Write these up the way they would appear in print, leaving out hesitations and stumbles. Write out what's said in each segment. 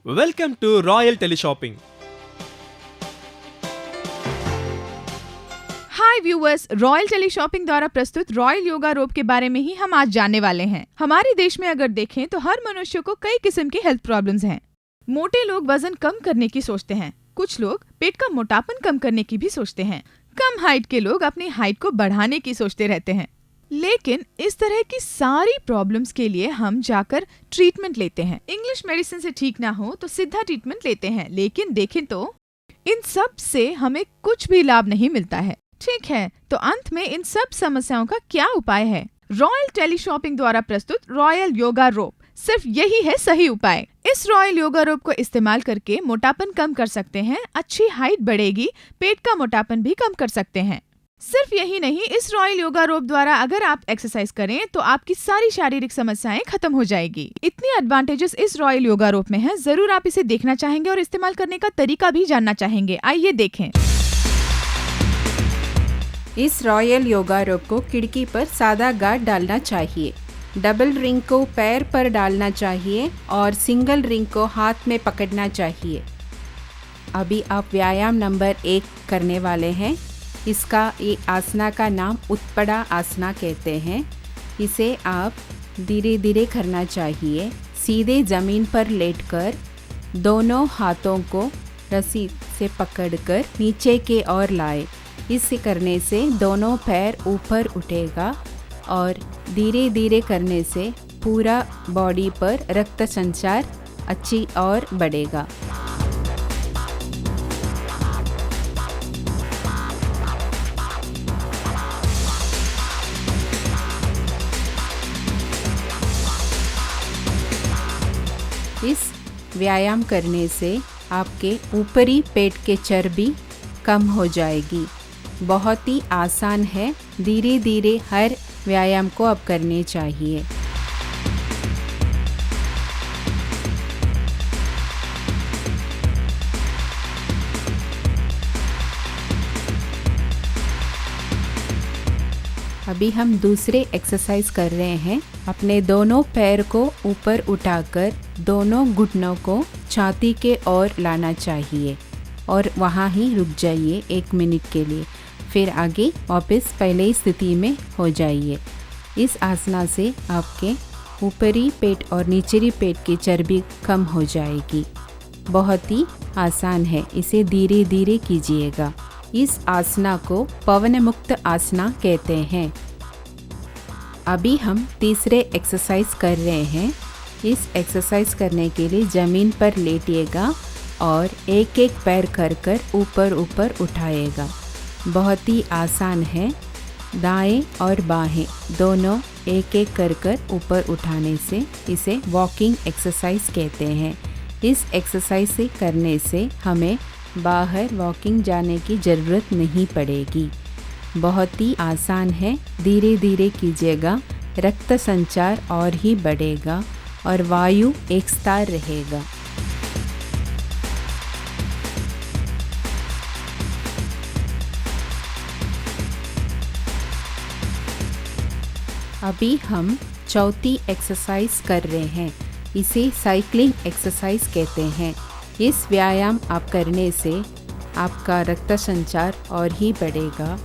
Welcome to Royal Teleshopping. Hi viewers, Royal teleshopping द्वारा प्रस्तुत royal yoga रोब के बारे में ही हम आज जानने वाले हैं। हमारे देश में अगर देखें तो हर मनुष्य को कई किस्म की हेल्थ प्रॉब्लम्स हैं। मोटे लोग वजन कम करने की सोचते हैं, कुछ लोग पेट का मोटापन कम करने की भी सोचते हैं, कम हाइट के लोग अपनी हाइट को बढ़ाने की सोचते रहते हैं। लेकिन इस तरह की सारी प्रॉब्लम्स के लिए हम जाकर ट्रीटमेंट लेते हैं। इंग्लिश मेडिसिन से ठीक ना हो तो सीधा ट्रीटमेंट लेते हैं, लेकिन देखें तो इन सब से हमें कुछ भी लाभ नहीं मिलता है। ठीक है, तो अंत में इन सब समस्याओं का क्या उपाय है? रॉयल टेली शॉपिंग द्वारा प्रस्तुत रॉयल योगा रोब सिर्फ यही है सही उपाय। इस रॉयल योगा रोब को इस्तेमाल करके मोटापन कम कर सकते हैं, अच्छी हाइट बढ़ेगी, पेट का मोटापन भी कम कर सकते हैं। सिर्फ यही नहीं, इस रॉयल योगा रोब द्वारा अगर आप एक्सरसाइज करें तो आपकी सारी शारीरिक समस्याएं खत्म हो जाएगी। इतनी एडवांटेजेस इस रॉयल योगा रोब में हैं, जरूर आप इसे देखना चाहेंगे और इस्तेमाल करने का तरीका भी जानना चाहेंगे। आइए देखें। इस रॉयल योगा रोब को खिड़की पर सादा गार्ड डालना चाहिए। डबल रिंग को पैर पर डालना चाहिए और सिंगल रिंग को हाथ में पकड़ना चाहिए। अभी आप व्यायाम नंबर 1 करने वाले हैं। इसका ये आसना का नाम उत्पड़ा आसना कहते हैं। इसे आप धीरे धीरे करना चाहिए। सीधे ज़मीन पर लेटकर दोनों हाथों को रस्सी से पकड़कर नीचे के ओर लाए। इसे करने से दोनों पैर ऊपर उठेगा और धीरे धीरे करने से पूरा बॉडी पर रक्त संचार अच्छी और बढ़ेगा। इस व्यायाम करने से आपके ऊपरी पेट के चर्बी कम हो जाएगी। बहुत ही आसान है, धीरे धीरे हर व्यायाम को अब करने चाहिए। अभी हम दूसरे एक्सरसाइज कर रहे हैं। अपने दोनों पैर को ऊपर उठाकर दोनों घुटनों को छाती के ओर लाना चाहिए और वहाँ ही रुक जाइए 1 मिनट के लिए। फिर आगे वापस पहले स्थिति में हो जाइए। इस आसना से आपके ऊपरी पेट और निचली पेट की चर्बी कम हो जाएगी। बहुत ही आसान है, इसे धीरे धीरे कीजिएगा। इस आसना को पवन मुक्त आसना कहते हैं। अभी हम तीसरे एक्सरसाइज कर रहे हैं। इस एक्सरसाइज करने के लिए ज़मीन पर लेटिएगा और एक एक पैर कर ऊपर ऊपर उठाएगा। बहुत ही आसान है। दाएं और बाहें दोनों एक एक कर ऊपर उठाने से इसे वॉकिंग एक्सरसाइज कहते हैं। इस एक्सरसाइज से करने से हमें बाहर वॉकिंग जाने की ज़रूरत नहीं पड़ेगी। बहुत ही आसान है, धीरे धीरे कीजिएगा। रक्त संचार और ही बढ़ेगा और वायु एक स्थान रहेगा। अभी हम चौथी एक्सरसाइज कर रहे हैं। इसे साइकिलिंग एक्सरसाइज कहते हैं। इस व्यायाम आप करने से आपका रक्त संचार और ही बढ़ेगा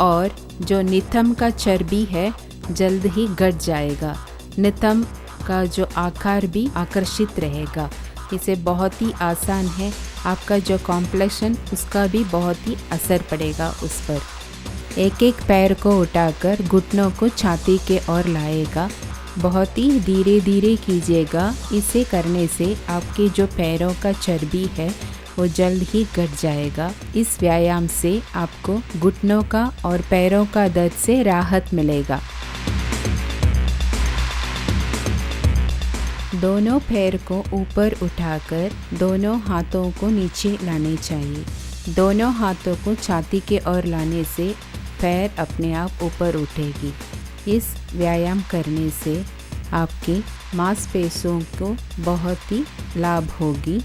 और जो नितंब का चर्बी है जल्द ही घट जाएगा। नितंब का जो आकार भी आकर्षित रहेगा। इसे बहुत ही आसान है। आपका जो कॉम्प्लेक्शन उसका भी बहुत ही असर पड़ेगा उस पर। एक एक पैर को उठाकर घुटनों को छाती के ओर लाएगा। बहुत ही धीरे धीरे कीजिएगा। इसे करने से आपके जो पैरों का चर्बी है वो जल्द ही घट जाएगा। इस व्यायाम से आपको घुटनों का और पैरों का दर्द से राहत मिलेगा। दोनों पैर को ऊपर उठाकर दोनों हाथों को नीचे लाने चाहिए। दोनों हाथों को छाती के ओर लाने से पैर अपने आप ऊपर उठेगी। इस व्यायाम करने से आपके मांसपेशियों को बहुत ही लाभ होगी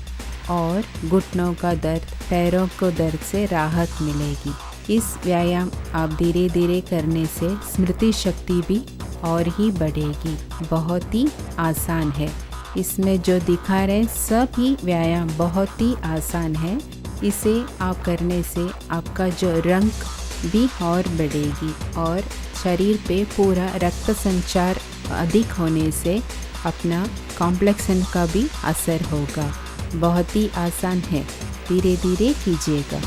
और घुटनों का दर्द, पैरों को दर्द से राहत मिलेगी। इस व्यायाम आप धीरे धीरे करने से स्मृति शक्ति भी और ही बढ़ेगी। बहुत ही आसान है। इसमें जो दिखा रहे सब ही व्यायाम बहुत ही आसान है। इसे आप करने से आपका जो रंग भी और बढ़ेगी और शरीर पे पूरा रक्त संचार अधिक होने से अपना कॉम्प्लेक्सन का भी असर होगा। बहुत ही आसान है, धीरे धीरे कीजिएगा।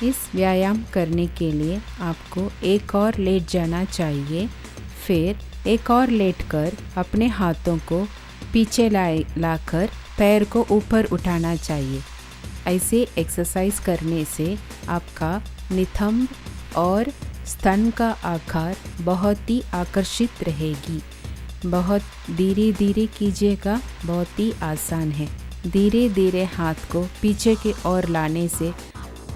इस व्यायाम करने के लिए आपको एक और लेट जाना चाहिए, फिर एक और लेटकर अपने हाथों को पीछे लाकर पैर को ऊपर उठाना चाहिए। ऐसे एक्सरसाइज करने से आपका नितंब और स्तन का आकार बहुत ही आकर्षित रहेगी। बहुत धीरे धीरे कीजिएगा, बहुत ही आसान है। धीरे धीरे हाथ को पीछे की ओर लाने से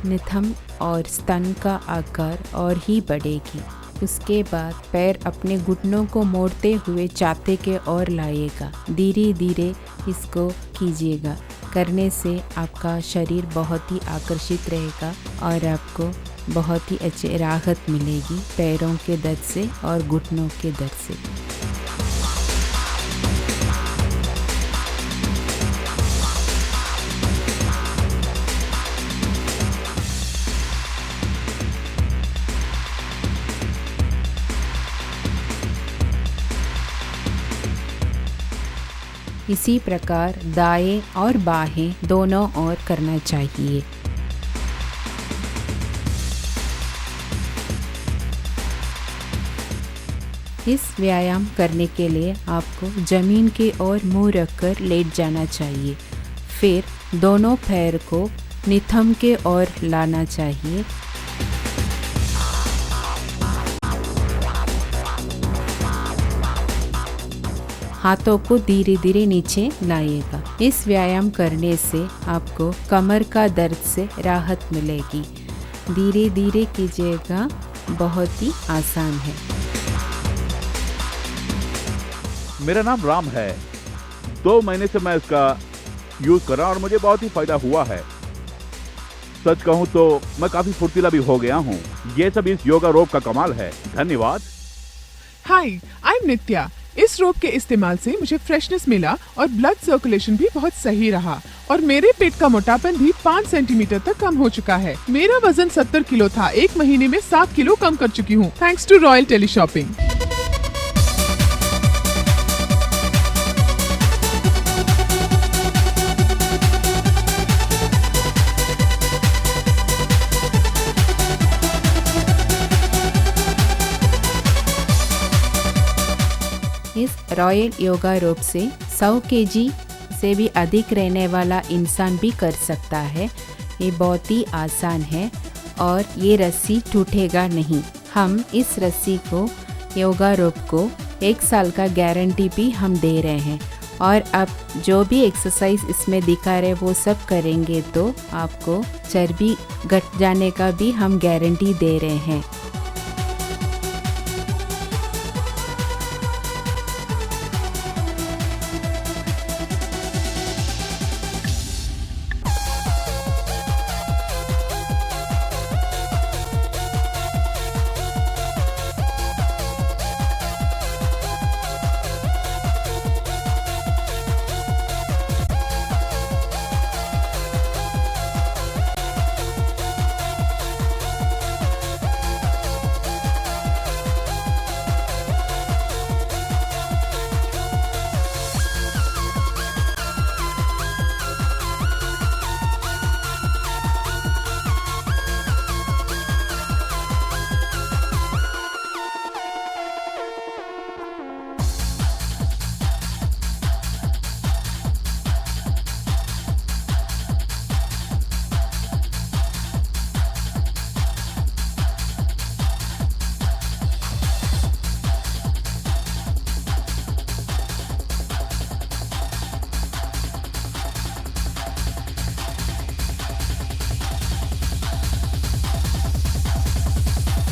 नितंब और स्तन का आकार और ही बढ़ेगी। उसके बाद पैर अपने घुटनों को मोड़ते हुए छाती के ओर लाइएगा। धीरे धीरे इसको कीजिएगा। करने से आपका शरीर बहुत ही आकर्षित रहेगा और आपको बहुत ही अच्छी राहत मिलेगी पैरों के दर्द से और घुटनों के दर्द से। इसी प्रकार दाएं और बाहें दोनों ओर करना चाहिए। इस व्यायाम करने के लिए आपको जमीन की ओर मुंह रखकर लेट जाना चाहिए। फिर दोनों पैर को नितंब के ओर लाना चाहिए। हाथों को धीरे धीरे नीचे लाइएगा। इस व्यायाम करने से आपको कमर का दर्द से राहत मिलेगी। धीरे धीरे कीजिएगा, बहुत ही आसान है। मेरा नाम राम है। 2 महीने से मैं इसका यूज कर रहा हूं और मुझे बहुत ही फायदा हुआ है। सच कहूं तो मैं काफी फुर्तीला भी हो गया हूं। ये सब इस योगा रोप का कमाल है। धन्यवाद। हाय, आई एम नित्या। इस रोप के इस्तेमाल से मुझे फ्रेशनेस मिला और ब्लड सर्कुलेशन भी बहुत सही रहा और मेरे पेट का मोटापन भी 5 सेंटीमीटर तक कम हो चुका है। मेरा वजन 70 किलो था, 1 महीने में 7 किलो कम कर चुकी हूँ, थैंक्स टू रॉयल टेलीशॉपिंग। इस रॉयल योगा रोप से 100 केजी से भी अधिक रहने वाला इंसान भी कर सकता है। ये बहुत ही आसान है और ये रस्सी टूटेगा नहीं। हम इस रस्सी को, योगा रोप को 1 साल का गारंटी भी हम दे रहे हैं और अब जो भी एक्सरसाइज इसमें दिखा रहे वो सब करेंगे तो आपको चर्बी घट जाने का भी हम गारंटी दे रहे हैं।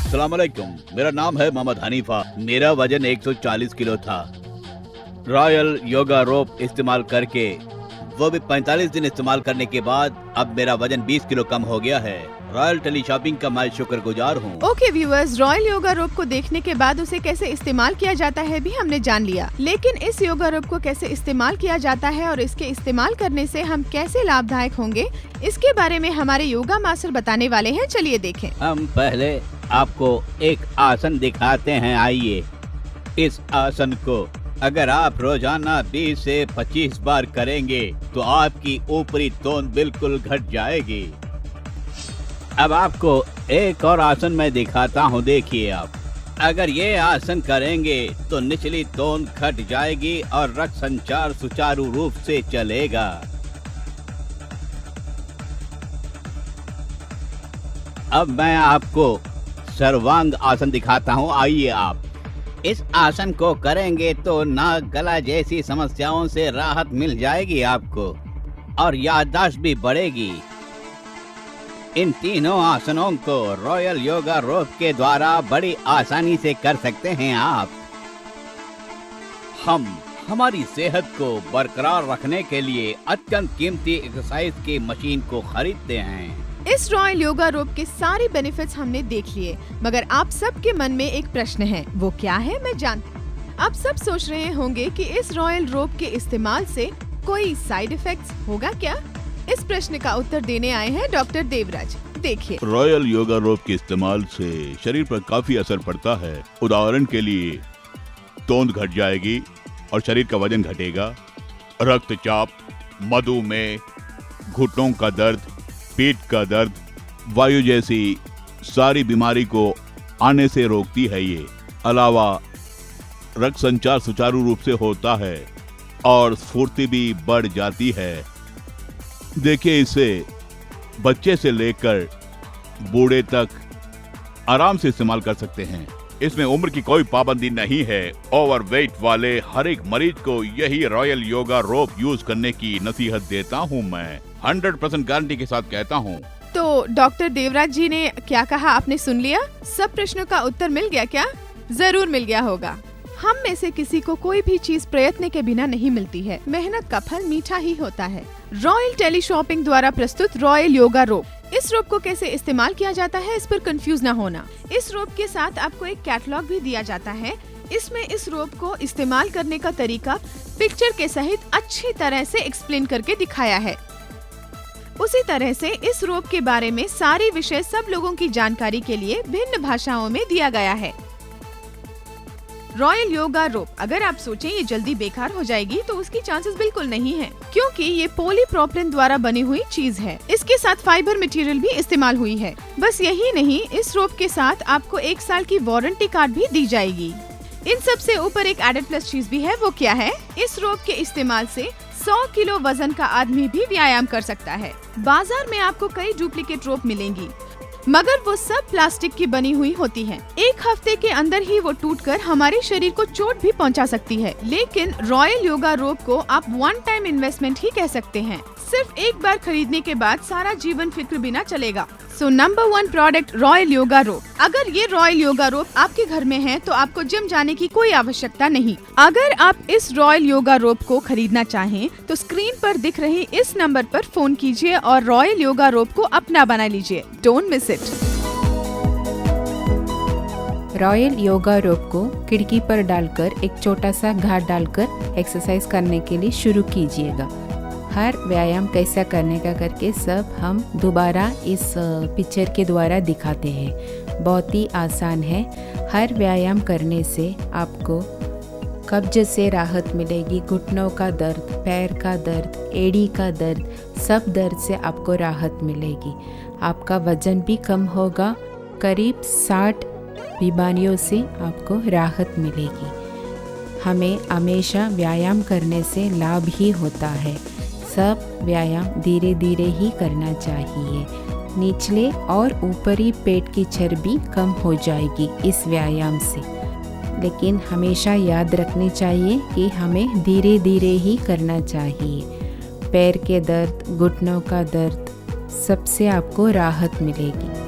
अस्सलामुअलैकुम, मेरा नाम है मोहम्मद हनीफा। मेरा वजन 140 किलो था। रॉयल योगा रोप इस्तेमाल करके, वो भी 45 दिन इस्तेमाल करने के बाद अब मेरा वजन 20 किलो कम हो गया है। रॉयल टेली शॉपिंग का मैं शुक्रगुजार हूँ। Okay viewers, royal yoga rope को देखने के बाद उसे कैसे इस्तेमाल किया जाता है भी हमने जान लिया, लेकिन इस योगा रोप को कैसे इस्तेमाल किया जाता है और इसके इस्तेमाल करने से हम कैसे लाभदायक होंगे, इसके बारे में हमारे योगा मास्टर बताने वाले हैं। चलिए देखें। हम पहले आपको एक आसन दिखाते हैं। आइए, इस आसन को अगर आप रोजाना 20 से 25 बार करेंगे तो आपकी ऊपरी तोंद बिल्कुल घट जाएगी। अब आपको एक और आसन मैं दिखाता हूँ, देखिए आप। अगर ये आसन करेंगे तो निचली तोंद घट जाएगी और रक्त संचार सुचारू रूप से चलेगा। अब मैं आपको सर्वांग आसन दिखाता हूँ। आइए आप, इस आसन को करेंगे तो नाक गला जैसी समस्याओं से राहत मिल जाएगी आपको और याददाश्त भी बढ़ेगी। इन तीनों आसनों को रॉयल योगा रोप के द्वारा बड़ी आसानी से कर सकते हैं आप। हम हमारी सेहत को बरकरार रखने के लिए अत्यंत कीमती एक्सरसाइज की मशीन को खरीदते हैं। इस रॉयल योगा रोप के सारे बेनिफिट्स हमने देख लिए, मगर आप सबके मन में एक प्रश्न है, वो क्या है मैं जानती हूँ। आप सब सोच रहे होंगे कि इस रॉयल रोप के इस्तेमाल से कोई साइड इफेक्ट्स होगा क्या? इस प्रश्न का उत्तर देने आए हैं डॉक्टर देवराज। देखिए, रॉयल योगा रोप के इस्तेमाल से शरीर पर काफी असर पड़ता है। उदाहरण के लिए तोंद घट जाएगी और शरीर का वजन घटेगा। रक्तचाप, मधुमेह, घुटनों का दर्द, पेट का दर्द, वायु जैसी सारी बीमारी को आने से रोकती है ये। अलावा रक्त संचार सुचारू रूप से होता है और स्फूर्ति भी बढ़ जाती है। देखिए, इसे बच्चे से लेकर बूढ़े तक आराम से इस्तेमाल कर सकते हैं। इसमें उम्र की कोई पाबंदी नहीं है। ओवरवेट वाले हर एक मरीज को यही रॉयल योगा रोप यूज करने की नसीहत देता हूँ मैं। 100% गारंटी के साथ कहता हूँ। तो डॉक्टर देवराज जी ने क्या कहा आपने सुन लिया? सब प्रश्नों का उत्तर मिल गया क्या? जरूर मिल गया होगा। हम में से किसी को कोई भी चीज प्रयत्न के बिना नहीं मिलती है। मेहनत का फल मीठा ही होता है। रॉयल टेली शॉपिंग द्वारा प्रस्तुत रॉयल योगा रोप। इस रोप को कैसे इस्तेमाल किया जाता है, इस पर कंफ्यूज न होना। इस रोप के साथ आपको एक कैटलॉग भी दिया जाता है। इसमें इस रोप को इस्तेमाल करने का तरीका पिक्चर के सहित अच्छी तरह से एक्सप्लेन करके दिखाया है। उसी तरह से इस रोप के बारे में सारी विषय सब लोगों की जानकारी के लिए भिन्न भाषाओं में दिया गया है। रॉयल योगा रोप, अगर आप सोचें ये जल्दी बेकार हो जाएगी तो उसकी चांसेस बिल्कुल नहीं है, क्योंकि ये पॉलीप्रोपिलीन द्वारा बनी हुई चीज है। इसके साथ फाइबर मटेरियल भी इस्तेमाल हुई है। बस यही नहीं, इस रोप के साथ आपको 1 साल की वारंटी कार्ड भी दी जाएगी। इन सब से ऊपर एक एडेड प्लस चीज भी है, वो क्या है? इस रोप के इस्तेमाल से 100 किलो वजन का आदमी भी व्यायाम कर सकता है। बाजार में आपको कई डुप्लीकेट रोप मिलेंगी, मगर वो सब प्लास्टिक की बनी हुई होती हैं। 1 हफ्ते के अंदर ही वो टूटकर हमारे शरीर को चोट भी पहुंचा सकती है। लेकिन रॉयल योगा रोप को आप 1 टाइम इन्वेस्टमेंट ही कह सकते हैं। सिर्फ एक बार खरीदने के बाद सारा जीवन फिक्र बिना चलेगा। So number 1 product royal yoga rope. अगर ये रॉयल योगा रोप आपके घर में है तो आपको जिम जाने की कोई आवश्यकता नहीं। अगर आप इस रॉयल योगा रोप को खरीदना चाहें तो स्क्रीन पर दिख रहे इस नंबर पर फोन कीजिए और रॉयल योगा रोप को अपना बना लीजिए। Don't miss it. Royal yoga rope को खिड़की पर डालकर एक छोटा सा घाट डालकर एक्सरसाइज करने के लिए शुरू कीजिएगा। हर व्यायाम कैसा करने का करके सब हम दोबारा इस पिक्चर के द्वारा दिखाते हैं। बहुत ही आसान है। हर व्यायाम करने से आपको कब्ज से राहत मिलेगी। घुटनों का दर्द, पैर का दर्द, एड़ी का दर्द, सब दर्द से आपको राहत मिलेगी। आपका वजन भी कम होगा। करीब 60 बीमारियों से आपको राहत मिलेगी। हमें हमेशा व्यायाम करने से लाभ ही होता है। सब व्यायाम धीरे धीरे ही करना चाहिए। निचले और ऊपरी पेट की चर्बी कम हो जाएगी इस व्यायाम से। लेकिन हमेशा याद रखनी चाहिए कि हमें धीरे धीरे ही करना चाहिए। पैर के दर्द, घुटनों का दर्द, सबसे आपको राहत मिलेगी।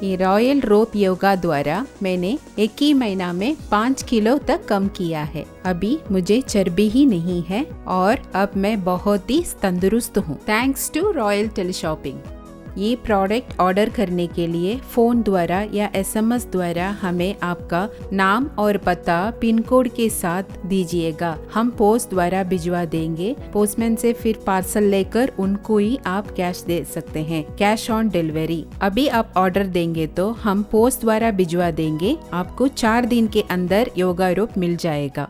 ये रॉयल रोप योगा द्वारा मैंने एक ही महीना में 5 किलो तक कम किया है। अभी मुझे चर्बी ही नहीं है और अब मैं बहुत ही तंदुरुस्त हूँ, थैंक्स टू रॉयल टेलीशॉपिंग। ये प्रोडक्ट ऑर्डर करने के लिए फ़ोन द्वारा या SMS द्वारा हमें आपका नाम और पता पिन कोड के साथ दीजिएगा। हम पोस्ट द्वारा भिजवा देंगे। पोस्टमैन से फिर पार्सल लेकर उनको ही आप कैश दे सकते हैं, कैश ऑन डिलीवरी। अभी आप ऑर्डर देंगे तो हम पोस्ट द्वारा भिजवा देंगे। आपको 4 दिन के अंदर योगा रोप मिल जाएगा।